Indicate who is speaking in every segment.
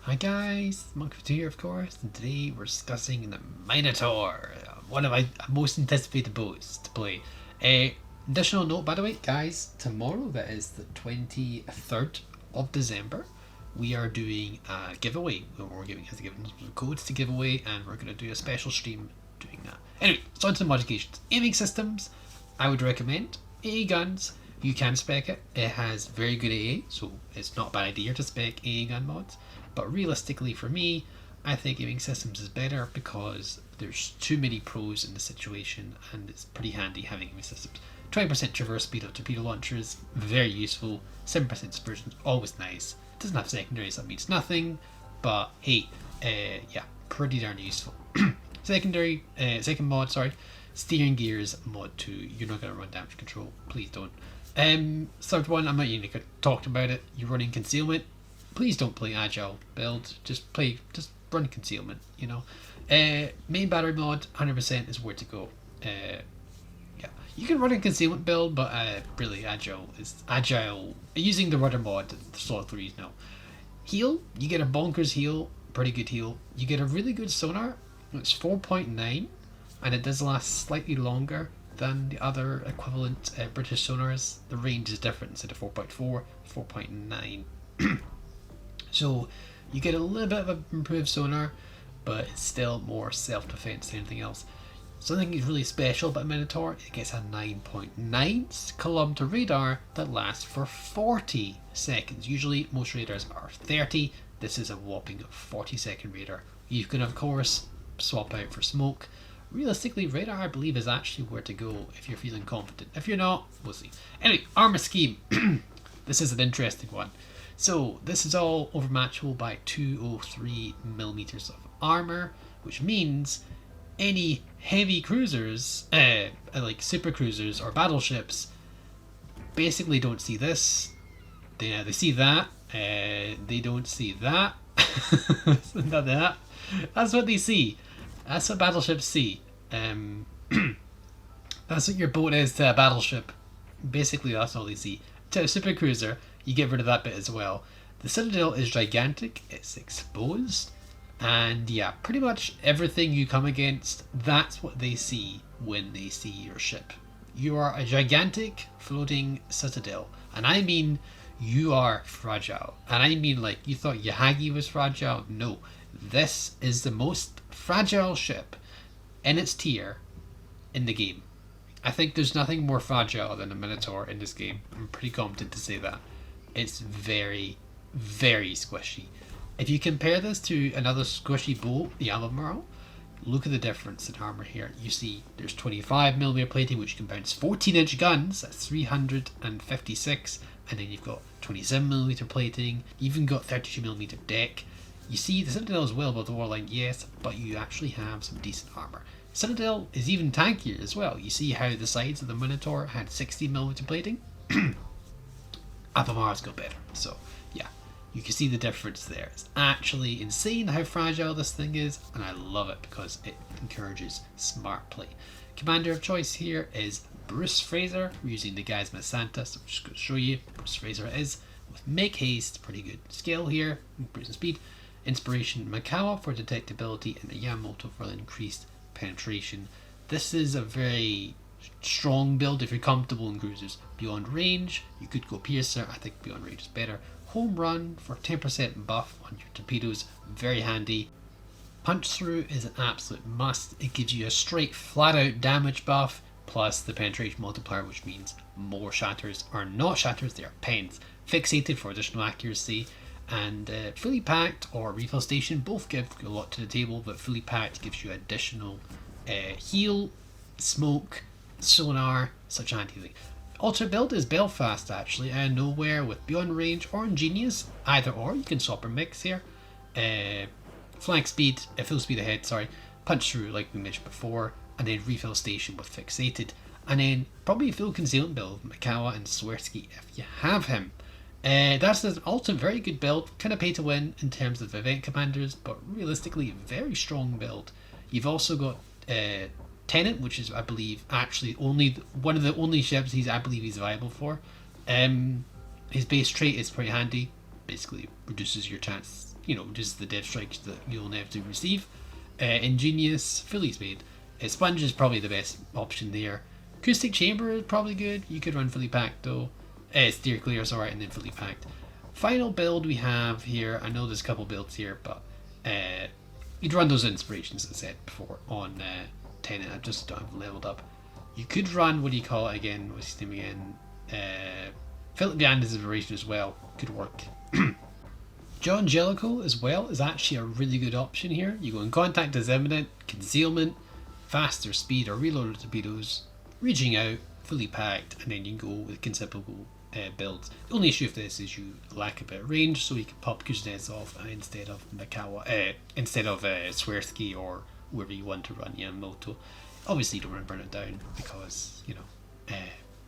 Speaker 1: Hi guys, Monk2 here of course, and today we're discussing the Minotaur, one of my most anticipated boats to play. Additional note by the way, guys, tomorrow, that is the 23rd of December, we are doing a giveaway. We're giving some codes to give away, and we're going to do a special stream doing that. Anyway, so on to the modifications. Aiming systems, I would recommend AA guns. You can spec it. It has very good AA, so it's not a bad idea to spec AA gun mods. But realistically, for me, I think aiming systems is better because there's too many pros in the situation, and it's pretty handy having aiming systems. 20% traverse speed of torpedo launchers, very useful. 7% dispersion, always nice. It doesn't have secondaries, that means nothing. But hey, yeah, pretty darn useful. Second mod, sorry, steering gears mod 2. You're not going to run damage control, please don't. Third one, I'm not even going to talk about it. You're running concealment. Please don't play agile build. Just run concealment. You know, main battery mod 100% is where to go. Yeah, you can run a concealment build, but really agile is agile. Using the rudder mod, the slot 3s now. Heal, you get a bonkers heal, pretty good heal. You get a really good sonar. It's 4.9, and it does last slightly longer than the other equivalent British sonars. The range is different instead of 4.4, 4.9. So you get a little bit of an improved sonar, but it's still more self-defense than anything else. Something is really special about Minotaur, it gets a 9.9 kilometer radar that lasts for 40 seconds. Usually most radars are 30, this is a whopping 40-second radar. You can of course swap out for smoke. Realistically, radar I believe is actually where to go if you're feeling confident. If you're not, we'll see. Anyway, armor scheme. This is an interesting one. So this is all overmatchable by 203 millimeters of armor, which means any heavy cruisers, like super cruisers or battleships, basically don't see this. They see that. They don't see that. Not that. That's what they see. That's what battleships see. That's what your boat is to a battleship. Basically, that's all they see. To a super cruiser, you get rid of that bit as well. The Citadel is gigantic, it's exposed, and yeah, pretty much everything you come against, that's what they see when they see your ship. You are a gigantic floating Citadel, and I mean you are fragile. And I mean like you thought Yahagi was fragile? No, this is the most fragile ship in its tier in the game. I think there's nothing more fragile than a Minotaur in this game. I'm pretty confident to say that. It's very, very squishy. If you compare this to another squishy boat, the Albemarle, look at the difference in armor here. You see there's 25mm plating, which can bounce 14-inch guns, that's 356, and then you've got 27mm plating, you've even got 32mm deck. You see the Citadel is well above the waterline, yes, but you actually have some decent armor. Citadel is even tankier as well. You see how the sides of the Minotaur had 60mm plating? Albemarle's got better. So yeah, you can see the difference there. It's actually insane how fragile this thing is, and I love it because it encourages smart play. Commander of choice here is Bruce Fraser. We're using the Gizmo Santa, so I'm just going to show you Bruce Fraser is with Make Haste, pretty good skill here, increase in speed. Inspiration Makawa for detectability, and the Yamamoto for the increased penetration. This is a very strong build if you're comfortable in cruisers. Beyond range, you could go Piercer. I think beyond range is better. Home run for 10% buff on your torpedoes, very handy. Punch through is an absolute must. It gives you a straight flat out damage buff plus the penetration multiplier, which means more shatters are not shatters, they are pens. Fixated for additional accuracy. And fully packed or refill station both give a lot to the table, but fully packed gives you additional heal, smoke, sonar, such anti-thing. Alternate build is Belfast actually, and nowhere with Beyond Range or Ingenious, either or. You can swap or mix here. Flank speed, full speed ahead, sorry, punch through like we mentioned before, and then refill station with Fixated, and then probably a full concealment build with Makawa and Swirsky if you have him. That's an ultimate very good build, kind of pay to win in terms of event commanders, but realistically very strong build. You've also got Tenant, which is I believe actually only one of the only ships I believe he's viable for. His base trait is pretty handy, basically reduces your chance you know, just the dev strikes that you'll inevitably receive. Ingenious, fully spade. Sponge is probably the best option there. Acoustic chamber is probably good. You could run fully packed though. Steer clear, sorry, and then fully packed. Final build we have here. I know there's a couple builds here, but you'd run those inspirations as I said before on 10. I just don't have leveled up. You could run, what do you call it again? What's his name again? Philip Yanda's inspiration as well. Could work. John Jellicoe as well is actually a really good option here. You go in contact as imminent, concealment, faster speed or reloaded torpedoes, reaching out, fully packed, and then you can go with considerable builds. The only issue with this is you lack a bit of range, so you can pop Kuznets off instead of Mikawa, instead of Swersky or whoever you want to run Yamamoto. Obviously you don't want to burn it down because, you know,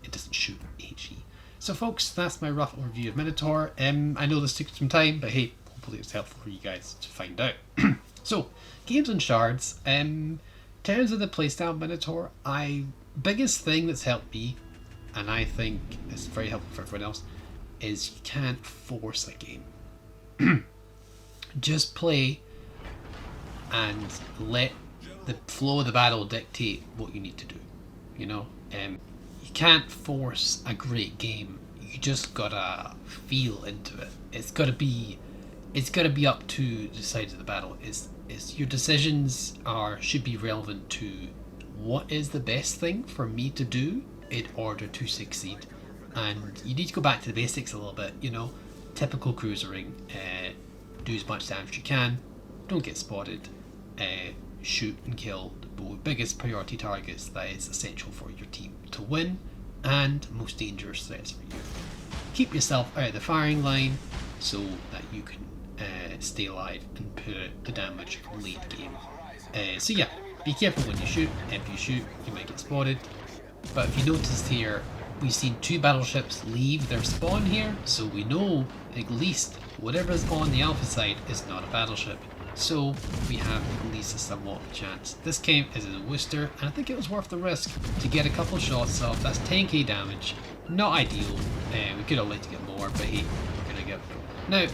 Speaker 1: it doesn't shoot HE. So folks, that's my rough overview of Minotaur. I know this took some time, but hey, hopefully it's helpful for you guys to find out. So, games on shards. In terms of the playstyle of Minotaur, biggest thing that's helped me, and I think it's very helpful for everyone else, is you can't force a game. Just play and let the flow of the battle dictate what you need to do. You know, you can't force a great game. You just gotta feel into it. It's gotta be up to the sides of the battle. Is your decisions should be relevant to what is the best thing for me to do in order to succeed. And you need to go back to the basics a little bit. You know, typical cruisering. Do as much damage as you can. Don't get spotted. Shoot and kill the biggest priority targets that is essential for your team to win, and most dangerous threats for you. Keep yourself out of the firing line so that you can stay alive and put the damage late game. So yeah, be careful when you shoot. If you shoot, you might get spotted. But if you noticed here, we've seen 2 battleships leave their spawn here, so we know at least whatever's on the alpha side is not a battleship. So we have at least a somewhat chance. This game is a Worcester, and I think it was worth the risk to get a couple shots off. That's 10k damage. Not ideal. We could have liked to get more, but hey, we're gonna get. Now,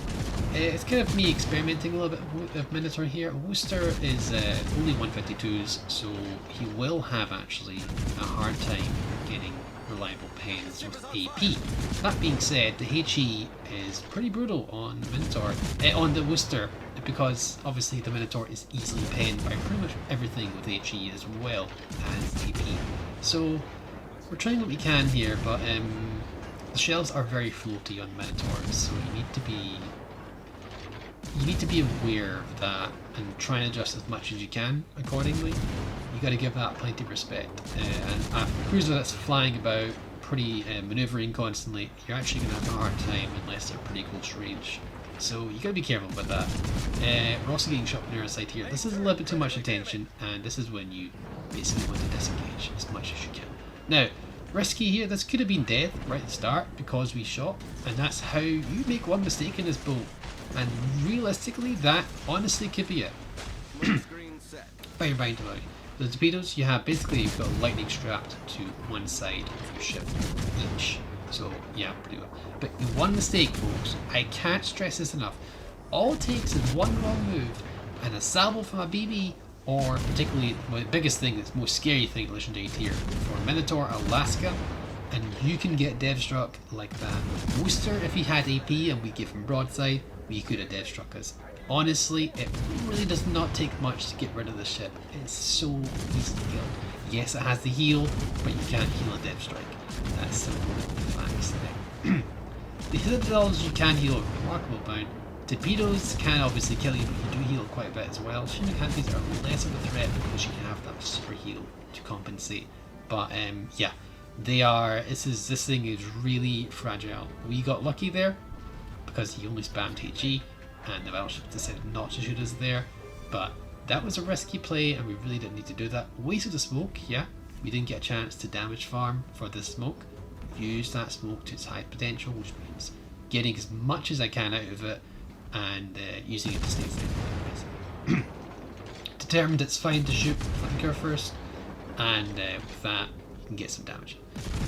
Speaker 1: it's kind of me experimenting a little bit of Minotaur here. Worcester is only 152s, so he will have actually a hard time getting reliable pens with AP. That being said, the HE is pretty brutal on Minotaur, on the Worcester, because obviously the Minotaur is easily penned by pretty much everything with HE as well as AP. So we're trying what we can here, but the shells are very floaty on Minotaurs, so you need to be aware of that and try and adjust as much as you can accordingly. You got to give that plenty of respect. And a cruiser that's flying about, pretty manoeuvring constantly, you're actually going to have a hard time unless they're pretty close range. So you got to be careful about that. We're also getting shot from the other side here. This is a little bit too much attention, and this is when you basically want to disengage as much as you can. Now, risky here, this could have been death right at the start because we shot, and that's how you make one mistake in this boat. And realistically, that honestly could be it. Bear in mind about it. The torpedoes, you have basically, you've got lightning strapped to one side of your ship each. So yeah, pretty well. But one mistake, folks, I can't stress this enough. All it takes is one wrong move and a salvo from a BB, or particularly the biggest thing, that's most scary thing in Legendary tier, for Minotaur Alaska, and you can get dev struck like that. Worcester, if he had AP and we give him broadside, we could have dev struck us. Honestly, it really does not take much to get rid of the ship. It's so easily killed. Yes, it has the heal, but you can't heal a dev strike. That's simple facts there. The Citadels you can heal a remarkable amount. Torpedoes can obviously kill you, but you do heal quite a bit as well. Shinokantis are less of a threat because you have that super heal to compensate. But yeah, they are. This thing is really fragile. We got lucky there because he only spammed HE, and the battleship decided not to shoot us there. But that was a risky play, and we really didn't need to do that. Wasted the smoke, yeah. We didn't get a chance to damage farm for this smoke. Use that smoke to its high potential, which means getting as much as I can out of it and using it to stay safe. Determined it's fine to shoot flanker first, and with that you can get some damage.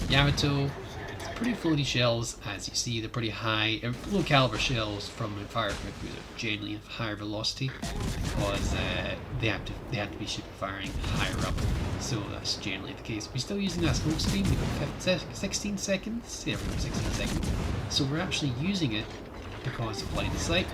Speaker 1: Yamato, it's pretty floaty shells, as you see. They're pretty high, low caliber shells from a fire cruiser generally have higher velocity because they have to be super firing higher up. So that's generally the case. We're still using that smoke screen. We got 16 seconds. Yeah, we got 16 seconds. So we're actually using it because of line of sight.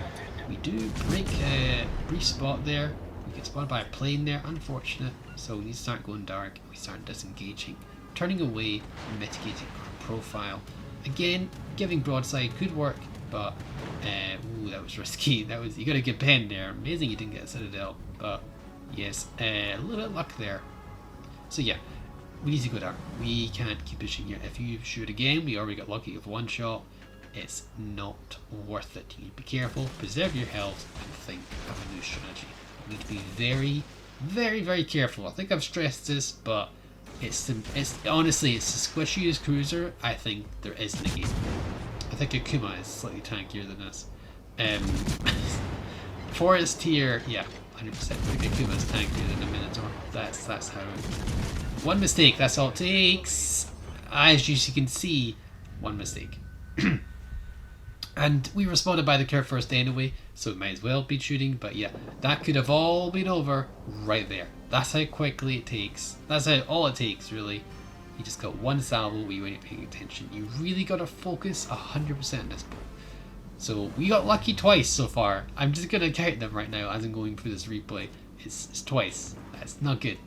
Speaker 1: We do break a brief spot there. We get spotted by a plane there, unfortunate. So we need to start going dark. We start disengaging, turning away, and mitigating our profile. Again, giving broadside could work, but ooh, that was risky. You got a good pen there. Amazing you didn't get a citadel, but yes, a little bit of luck there. So yeah, we need to go dark. We can't keep pushing here. If you shoot again, we already got lucky with one shot. It's not worth it. You need to be careful, preserve your health, and think of a new strategy. You need to be very, very, very careful. I think I've stressed this, but it's honestly, it's the squishiest cruiser I think there is in the game. I think Akuma is slightly tankier than this. Forest tier, yeah, 100%. I think Akuma is tankier than the Minotaur. That's how. One mistake, that's all it takes. As you can see, one mistake. And we responded by the curve first anyway, so it might as well be shooting, but yeah, that could have all been over right there. That's how quickly it takes. That's all it takes, really. You just got one salvo, we weren't paying attention. You really got to focus 100% on this point. So we got lucky twice so far. I'm just going to count them right now as I'm going through this replay. It's twice. That's not good.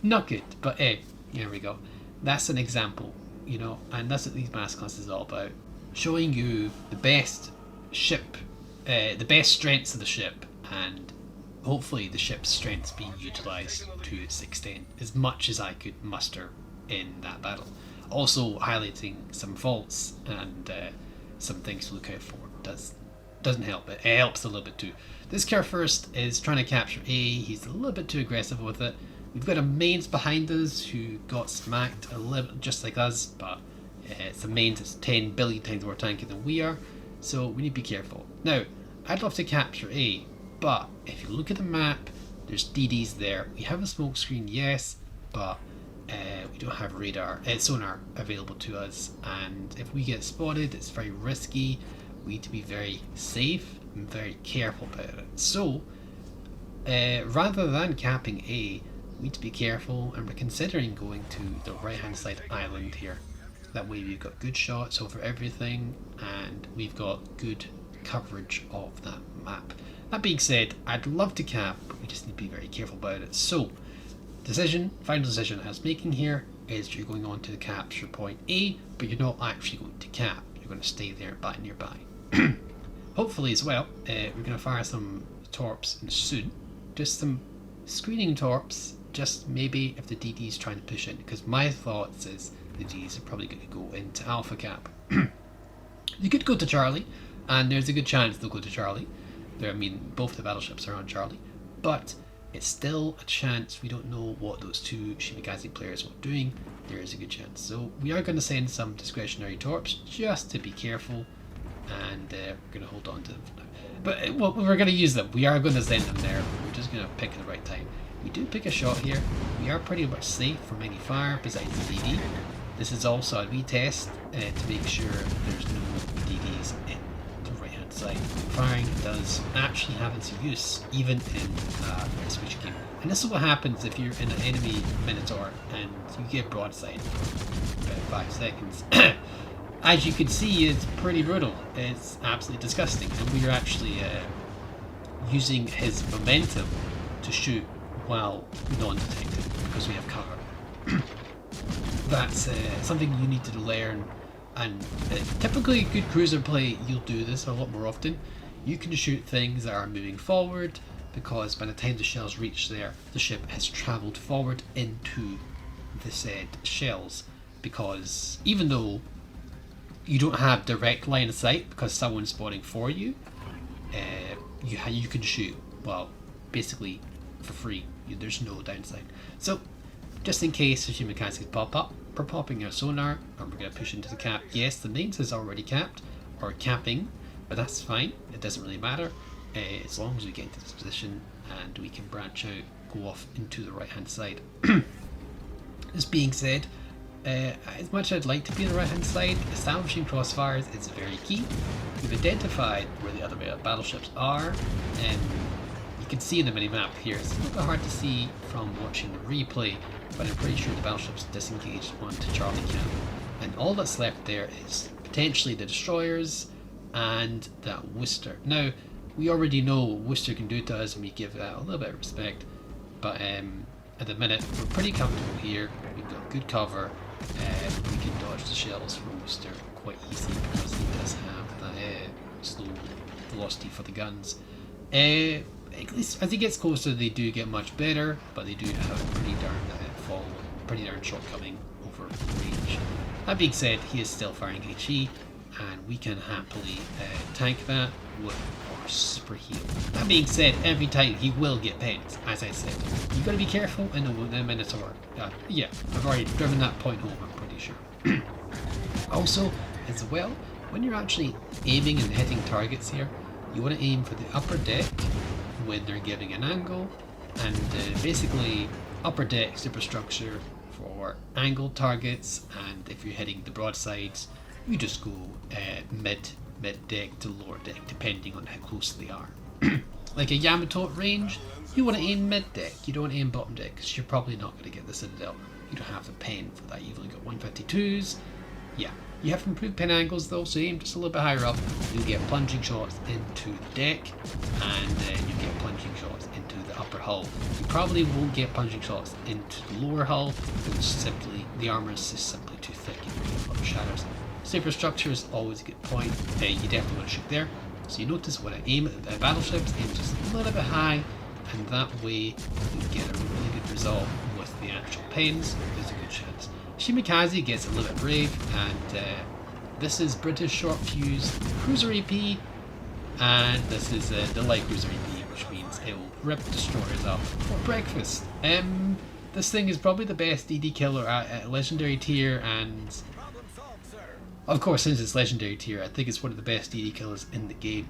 Speaker 1: Not good, but hey, here we go. That's an example, you know, and that's what these MasterClass is all about. Showing you the best ship, the best strengths of the ship, and hopefully the ship's strengths being utilised to its extent, as much as I could muster in that battle. Also highlighting some faults and some things to look out for. Doesn't help, it helps a little bit too. This curve first is trying to capture A. He's a little bit too aggressive with it. We've got a mains behind us who got smacked a little just like us, but it's a mains that's 10 billion times more tanky than we are, so we need to be careful. Now, I'd love to capture A, but if you look at the map, there's DDs there. We have a smoke screen, yes, but we don't have radar, sonar available to us, and if we get spotted, it's very risky. We need to be very safe and very careful about it. So, rather than capping A, we need to be careful, and we're considering going to the right hand side island here. That way we've got good shots over everything and we've got good coverage of that map. That being said, I'd love to cap, but we just need to be very careful about it. So, final decision I was making here is you're going on to the capture point A, but you're not actually going to cap. You're going to stay there nearby. Hopefully as well, we're going to fire some torps soon. Just some screening torps, just maybe if the DD's trying to push in, because my thoughts is the DDs are probably going to go into Alpha Cap. They could go to Charlie, and there's a good chance they'll go to Charlie. I mean, both the battleships are on Charlie, but it's still a chance. We don't know what those two Shimikaze players are doing. There is a good chance. So we are going to send some discretionary torps just to be careful, and we're going to hold on to them for now. But well, we're going to use them. We are going to send them there. We're just going to pick the right time. We do pick a shot here. We are pretty much safe from any fire besides the DD. This is also a retest to make sure there's no DDs in the right hand side. Firing does actually have its use even in a switch game. And this is what happens if you're in an enemy Minotaur and you get broadside about 5 seconds. As you can see, it's pretty brutal. It's absolutely disgusting. And we are actually using his momentum to shoot while non-detected because we have cover. That's something you need to learn, and typically good cruiser play, you'll do this a lot more often. You can shoot things that are moving forward because by the time the shells reach there, the ship has travelled forward into the said shells, because even though you don't have direct line of sight because someone's spotting for you, you can shoot, well, basically for free. There's no downside. So just in case the Shimikazes pop up, we're popping our sonar and we're going to push into the cap. Yes, the mains is already capped, or capping, but that's fine. It doesn't really matter as long as we get into this position and we can branch out, go off into the right hand side. This being said, as much as I'd like to be on the right hand side, establishing crossfires is very key. We've identified where the other battleships are, and you can see in the mini-map here. It's a little bit hard to see from watching the replay, but I'm pretty sure the battleship's disengaged onto Charlie Camp. And all that's left there is potentially the destroyers and that Worcester. Now, we already know what Worcester can do to us, and we give that a little bit of respect, but at the minute we're pretty comfortable here. We've got good cover, we can dodge the shells from Worcester quite easily because he does have that slow velocity for the guns. At least as he gets closer they do get much better, but they do have a pretty darn shortcoming over range. That being said, he is still firing HE, and we can happily tank that with our super heal. That being said, every time he will get pens, as I said. You've got to be careful in the Minotaur. Yeah, I've already driven that point home, I'm pretty sure. Also, as well, when you're actually aiming and hitting targets here, you want to aim for the upper deck when they're giving an angle, and basically upper deck superstructure for angled targets, and if you're hitting the broadsides, you just go mid deck to lower deck depending on how close they are. Like a Yamato at range, you want to aim mid deck, you don't want to aim bottom deck because you're probably not going to get the Citadel. You don't have the pen for that, you've only got 152s. Yeah, you have improved pen angles though, so aim just a little bit higher up, you'll get plunging shots into the deck, and you get plunging shots into the upper hull. You probably won't get plunging shots into the lower hull because simply the armor is just simply too thick and you get a lot of shadows. Superstructure is always a good point. You definitely want to shoot there. So you notice when I aim at the battleships, aim just a little bit high, and that way you get a really good result with the actual pens. There's a good chance. Shimikaze gets a little bit brave, and this is British short fuse cruiser AP, and this is the light cruiser AP, which means it will rip destroyers up for breakfast. This thing is probably the best DD killer at legendary tier, and of course, since it's legendary tier, I think it's one of the best DD killers in the game.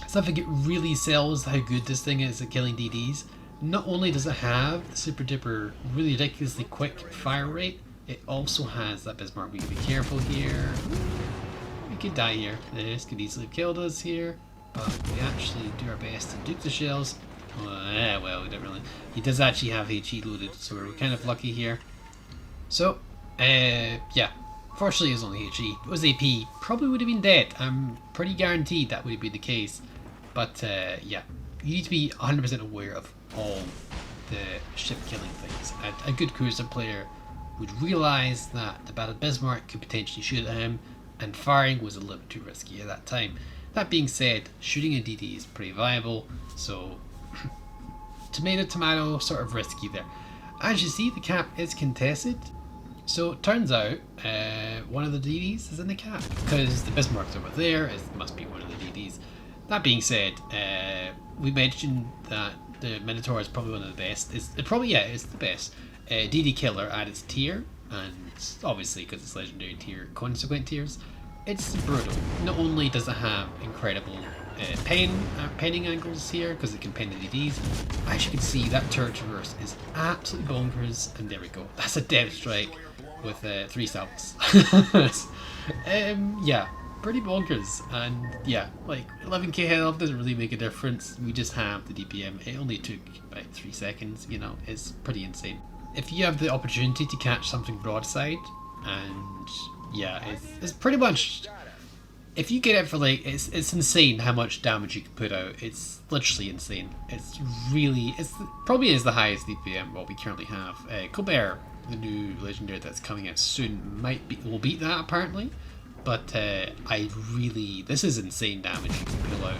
Speaker 1: Something it really sells how good this thing is at killing DDs. Not only does it have the super duper really ridiculously quick fire rate, it also has that Bismarck. We can be careful here. We could die here. This could easily have killed us here, but we actually do our best to duke the shells. Well, we don't really. He does actually have HE loaded, so we're kind of lucky here. So, yeah. Fortunately, it was only HE. If it was AP, probably would have been dead. I'm pretty guaranteed that would be the case. But yeah, you need to be 100% aware of all the ship killing things. A good cruiser player would realise that the Battle of Bismarck could potentially shoot at him, and firing was a little bit too risky at that time. That being said, shooting a DD is pretty viable, so tomato, sort of risky there. As you see, the cap is contested. So it turns out one of the DDs is in the cap because the Bismarck's over there. It must be one of the DDs. That being said, we mentioned that the Minotaur is probably one of the best. It's the best DD killer at its tier, and obviously because it's legendary tier, consequent tiers, it's brutal. Not only does it have incredible penning angles here because it can pen the DDs, as you can see that turret traverse is absolutely bonkers, and there we go. That's a death strike with 3 salts. Yeah, pretty bonkers, and yeah, like 11k health doesn't really make a difference. We just have the DPM. It only took about 3 seconds, you know, it's pretty insane. If you have the opportunity to catch something broadside, and yeah, it's pretty much, if you get it for like, it's insane how much damage you can put out. It's literally insane. It's probably is the highest DPM what we currently have. Colbert, the new legendary that's coming out soon, will beat that apparently, but this is insane damage you can pull out,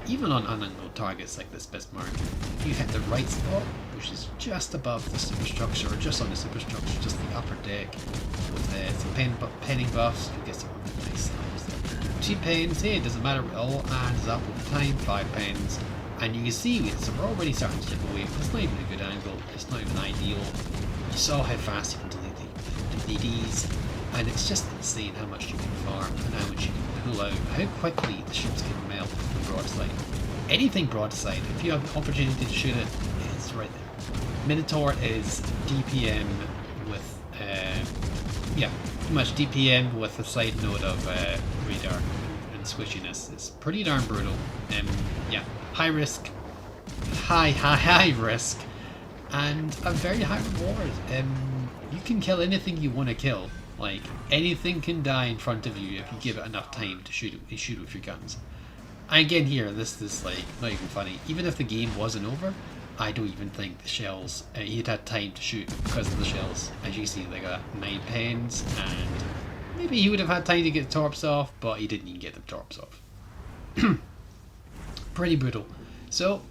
Speaker 1: even on unknown targets like this Bismarck. If you hit the right spot, which is just above the superstructure, or just on the superstructure, just the upper deck, with some penning buffs, you get some really nice sounds. 2 pens, hey, it doesn't matter, it all adds up over time. 5 pens, and you can see so we're already starting to chip away. It's not even a good angle, it's not even ideal. You saw how fast you can delete the DDs, and it's just insane how much you can farm and how much you can pull out, how quickly the ships can melt from broadside. Anything broadside, if you have the opportunity to shoot it, it's right there. Minotaur is DPM with pretty much DPM with a side note of radar and squishiness. It's pretty darn brutal. Yeah, high risk, high risk, and a very high reward. You can kill anything you want to kill. Like, anything can die in front of you if you give it enough time to shoot with your guns. And again here, this is like not even funny. Even if the game wasn't over, I don't even think the shells, he'd had time to shoot because of the shells. As you see, they got 9 pens, and maybe he would have had time to get the torps off, but he didn't even get the torps off. Pretty brutal. So,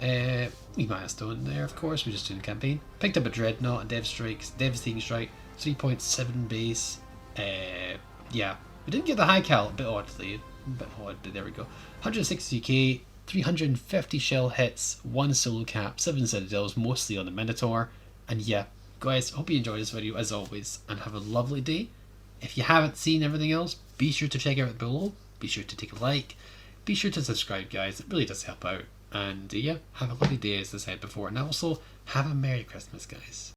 Speaker 1: we milestone there, of course. We're just doing the campaign. Picked up a dreadnought, a devastating strike, 3.7 base. Yeah, we didn't get the high cal, a bit oddly, but there we go. 160k, 350 shell hits, 1 solo cap, 7 citadels, mostly on the Minotaur. And yeah, guys, hope you enjoyed this video as always, and have a lovely day. If you haven't seen everything else, be sure to check out below. Be sure to take a like. Be sure to subscribe, guys. It really does help out. And yeah, have a lovely day, as I said before. And also, have a Merry Christmas, guys.